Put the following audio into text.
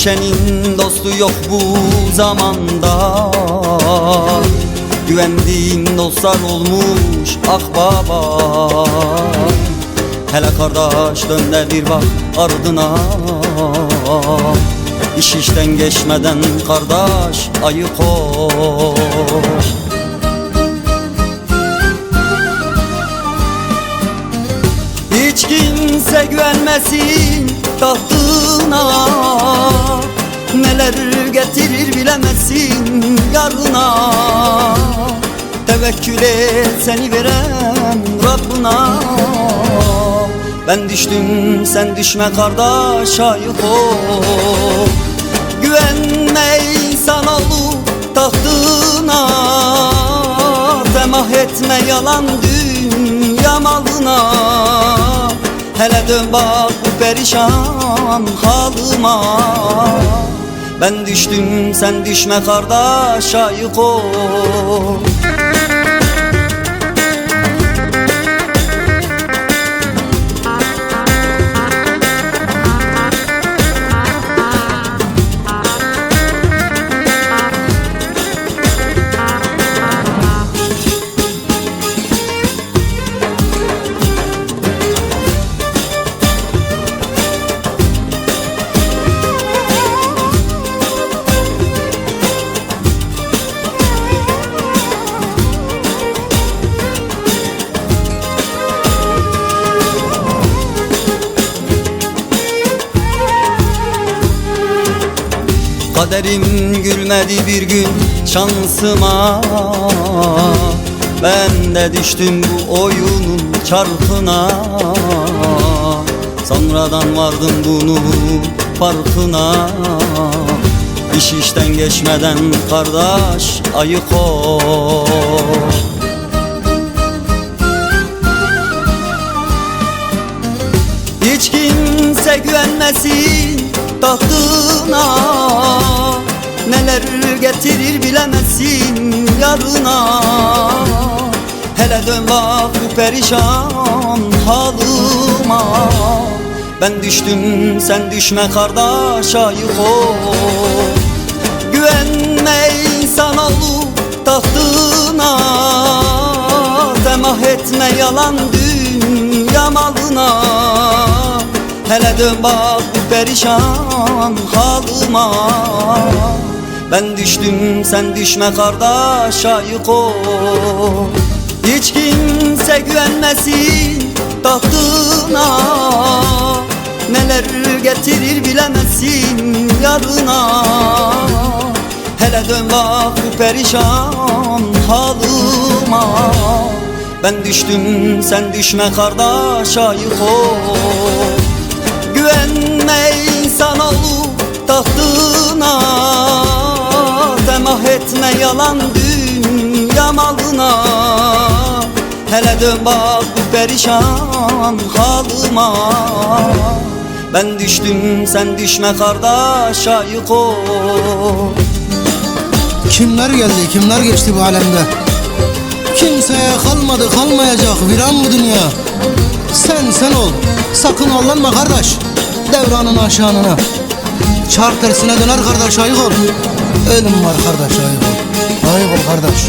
Düşenin dostu yok bu zamanda, güvendiğim dostlar olmuş akbaba. Hele kardeş dön de bir bak ardına, İş işten geçmeden kardeş ayık ol. Hiç kimse güvenmesin tahtına, neler getirir bilemezsin yarına. Tevekkül et seni veren Rabbına. Ben düştüm sen düşme kardeş ayık ol. Güvenme insanoğlu tahtına, temah etme yalan dünya malına. Hele dön bak bu perişan halıma. Ben düştüm sen düşme kardeş ayık ol. Kaderim gülmedi bir gün şansıma, ben de düştüm bu oyunun çarkına. Sonradan vardım bunun farkına. İş işten geçmeden kardeş ayık ol. Hiç kimse güvenmesin tahtına, neler getirir bilemezsin yarına. Hele dön bak bu perişan halıma. Ben düştüm sen düşme kardeş ayık ol. Güvenme insanoğlu tahtına, temah etme yalan dünya malına. Hele dön bak bu perişan halıma. Ben düştüm sen düşme kardeş ayık ol. Hiç kimse güvenmesin tahtına, neler getirir bilemezsin yarına. Hele dön bak bu perişan halıma. Ben düştüm sen düşme kardeş ayık ol. Güvenme insanoğlu tahtına, temah etme yalan dünya malına. Hele dön bak bu perişan halıma. Ben düştüm sen düşme kardeş ayık ol. Kimler geldi kimler geçti bu alemde, kimseye kalmadı kalmayacak viran bu dünya. Sen ol, sakın allanma kardeş devranın aşağına. Çark tersine döner kardeş ayık ol. Ölüm var kardeş ayık ol. Ayık ol kardeş.